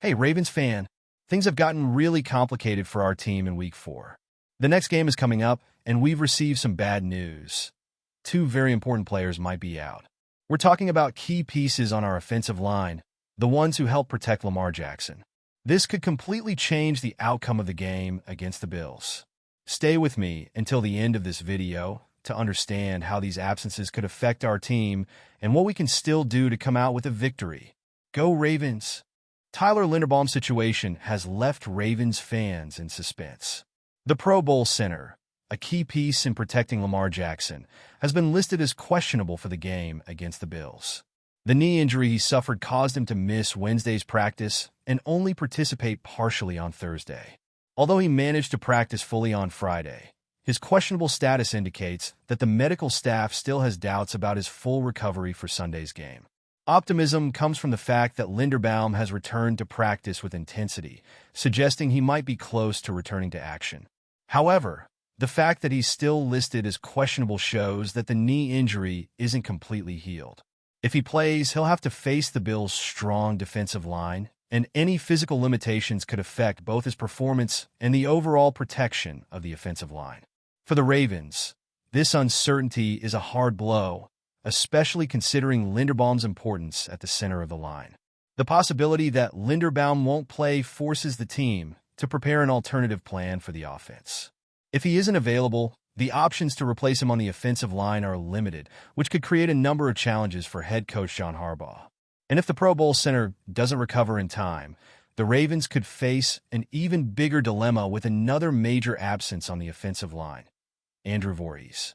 Hey, Ravens fan, things have gotten really complicated for our team in Week 4. The next game is coming up, and we've received some bad news. Two very important players might be out. We're talking about key pieces on our offensive line, the ones who help protect Lamar Jackson. This could completely change the outcome of the game against the Bills. Stay with me until the end of this video to understand how these absences could affect our team and what we can still do to come out with a victory. Go Ravens! Tyler Linderbaum's situation has left Ravens fans in suspense. The Pro Bowl center, a key piece in protecting Lamar Jackson, has been listed as questionable for the game against the Bills. The knee injury he suffered caused him to miss Wednesday's practice and only participate partially on Thursday. Although he managed to practice fully on Friday, his questionable status indicates that the medical staff still has doubts about his full recovery for Sunday's game. Optimism comes from the fact that Linderbaum has returned to practice with intensity, suggesting he might be close to returning to action. However, the fact that he's still listed as questionable shows that the knee injury isn't completely healed. If he plays, he'll have to face the Bills' strong defensive line, and any physical limitations could affect both his performance and the overall protection of the offensive line. For the Ravens, this uncertainty is a hard blow, especially considering Linderbaum's importance at the center of the line. The possibility that Linderbaum won't play forces the team to prepare an alternative plan for the offense. If he isn't available, the options to replace him on the offensive line are limited, which could create a number of challenges for head coach John Harbaugh. And if the Pro Bowl center doesn't recover in time, the Ravens could face an even bigger dilemma with another major absence on the offensive line: Andrew Voorhees.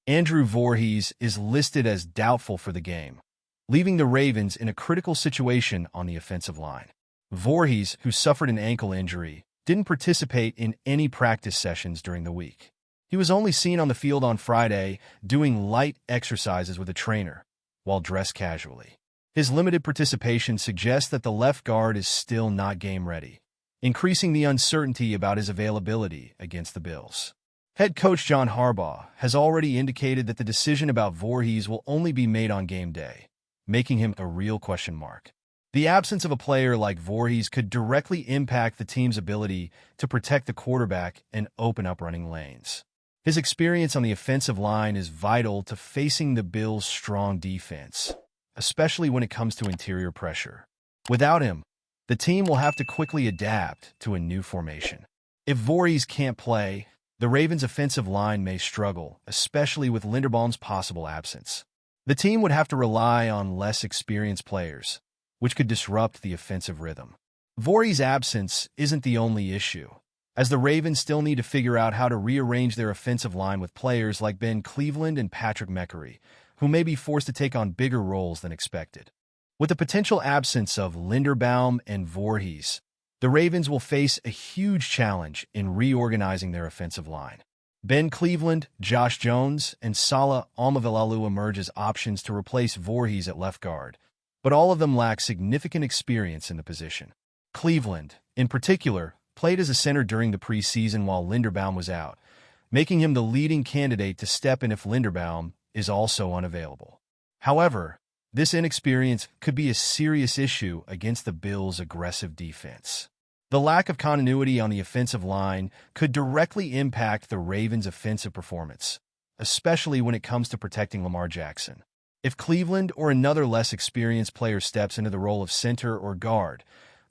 Andrew Voorhees is listed as doubtful for the game, leaving the Ravens in a critical situation on the offensive line. Voorhees, who suffered an ankle injury, didn't participate in any practice sessions during the week. He was only seen on the field on Friday doing light exercises with a trainer, while dressed casually. His limited participation suggests that the left guard is still not game-ready, increasing the uncertainty about his availability against the Bills. Head coach John Harbaugh has already indicated that the decision about Voorhees will only be made on game day, making him a real question mark. The absence of a player like Voorhees could directly impact the team's ability to protect the quarterback and open up running lanes. His experience on the offensive line is vital to facing the Bills' strong defense, especially when it comes to interior pressure. Without him, the team will have to quickly adapt to a new formation. If Voorhees can't play, the Ravens' offensive line may struggle, especially with Linderbaum's possible absence. The team would have to rely on less experienced players, which could disrupt the offensive rhythm. Voorhees' absence isn't the only issue, as the Ravens still need to figure out how to rearrange their offensive line with players like Ben Cleveland and Patrick Mekari, who may be forced to take on bigger roles than expected. With the potential absence of Linderbaum and Voorhees, the Ravens will face a huge challenge in reorganizing their offensive line. Ben Cleveland, Josh Jones, and Salah Almavelalu emerge as options to replace Voorhees at left guard, but all of them lack significant experience in the position. Cleveland, in particular, played as a center during the preseason while Linderbaum was out, making him the leading candidate to step in if Linderbaum is also unavailable. However, this inexperience could be a serious issue against the Bills' aggressive defense. The lack of continuity on the offensive line could directly impact the Ravens' offensive performance, especially when it comes to protecting Lamar Jackson. If Cleveland or another less experienced player steps into the role of center or guard,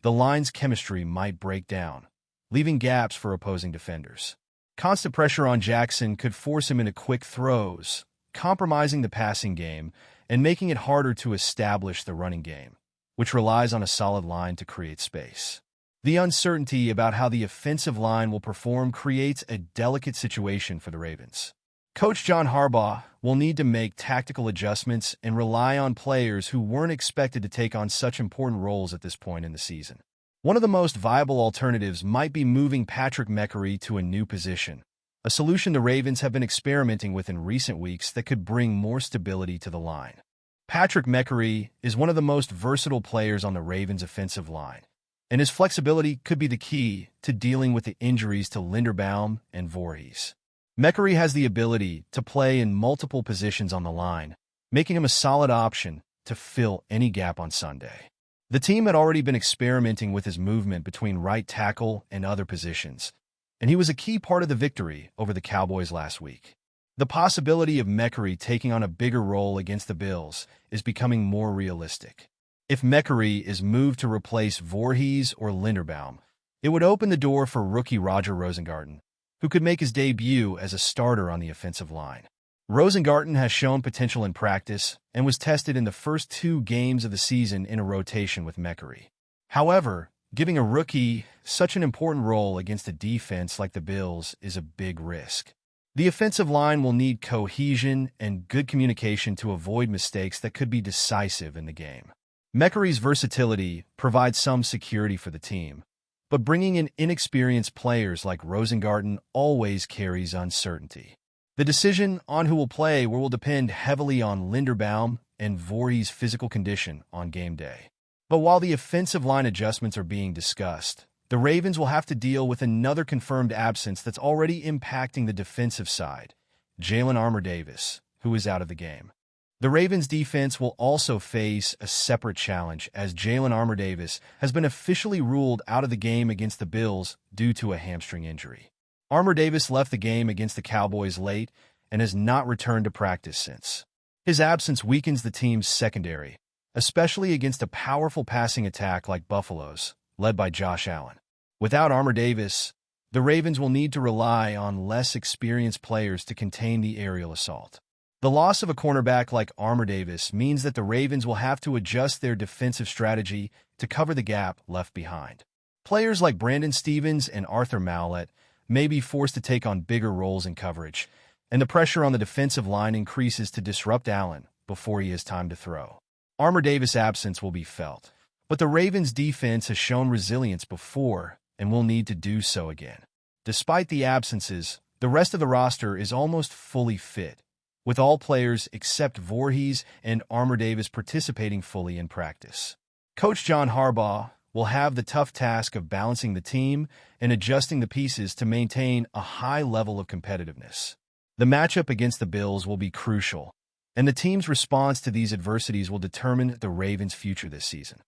the line's chemistry might break down, leaving gaps for opposing defenders. Constant pressure on Jackson could force him into quick throws, compromising the passing game and making it harder to establish the running game, which relies on a solid line to create space. The uncertainty about how the offensive line will perform creates a delicate situation for the Ravens. Coach John Harbaugh will need to make tactical adjustments and rely on players who weren't expected to take on such important roles at this point in the season. One of the most viable alternatives might be moving Patrick Mekari to a new position, a solution the Ravens have been experimenting with in recent weeks that could bring more stability to the line. Patrick Mekari is one of the most versatile players on the Ravens' offensive line, and his flexibility could be the key to dealing with the injuries to Linderbaum and Voorhees. Mekari has the ability to play in multiple positions on the line, making him a solid option to fill any gap on Sunday. The team had already been experimenting with his movement between right tackle and other positions, and he was a key part of the victory over the Cowboys last week. The possibility of Mekari taking on a bigger role against the Bills is becoming more realistic. If Mekari is moved to replace Voorhees or Linderbaum, it would open the door for rookie Roger Rosengarten, who could make his debut as a starter on the offensive line. Rosengarten has shown potential in practice and was tested in the first 2 games of the season in a rotation with Mekari. However, giving a rookie such an important role against a defense like the Bills is a big risk. The offensive line will need cohesion and good communication to avoid mistakes that could be decisive in the game. Mekari's versatility provides some security for the team, but bringing in inexperienced players like Rosengarten always carries uncertainty. The decision on who will play will depend heavily on Linderbaum and Voorhees' physical condition on game day. But while the offensive line adjustments are being discussed, the Ravens will have to deal with another confirmed absence that's already impacting the defensive side, Jalyn Armour-Davis, who is out of the game. The Ravens' defense will also face a separate challenge as Jalyn Armour-Davis has been officially ruled out of the game against the Bills due to a hamstring injury. Armour-Davis left the game against the Cowboys late and has not returned to practice since. His absence weakens the team's secondary, especially against a powerful passing attack like Buffalo's, led by Josh Allen. Without Armour-Davis, the Ravens will need to rely on less experienced players to contain the aerial assault. The loss of a cornerback like Armour-Davis means that the Ravens will have to adjust their defensive strategy to cover the gap left behind. Players like Brandon Stephens and Arthur Maulet may be forced to take on bigger roles in coverage, and the pressure on the defensive line increases to disrupt Allen before he has time to throw. Armour-Davis' absence will be felt, but the Ravens' defense has shown resilience before and will need to do so again. Despite the absences, the rest of the roster is almost fully fit, with all players except Voorhees and Armour-Davis participating fully in practice. Coach John Harbaugh will have the tough task of balancing the team and adjusting the pieces to maintain a high level of competitiveness. The matchup against the Bills will be crucial, and the team's response to these adversities will determine the Ravens' future this season.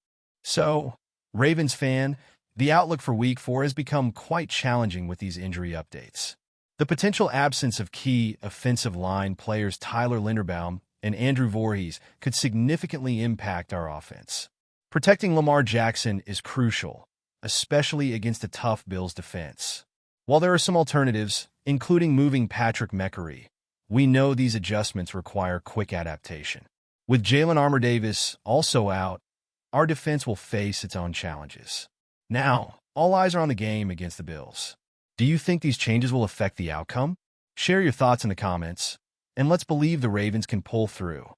So, Ravens fan, the outlook for Week 4 has become quite challenging with these injury updates. The potential absence of key offensive line players Tyler Linderbaum and Andrew Voorhees could significantly impact our offense. Protecting Lamar Jackson is crucial, especially against a tough Bills defense. While there are some alternatives, including moving Patrick Mekari, we know these adjustments require quick adaptation. With Jalyn Armour-Davis also out, our defense will face its own challenges. Now, all eyes are on the game against the Bills. Do you think these changes will affect the outcome? Share your thoughts in the comments, and let's believe the Ravens can pull through.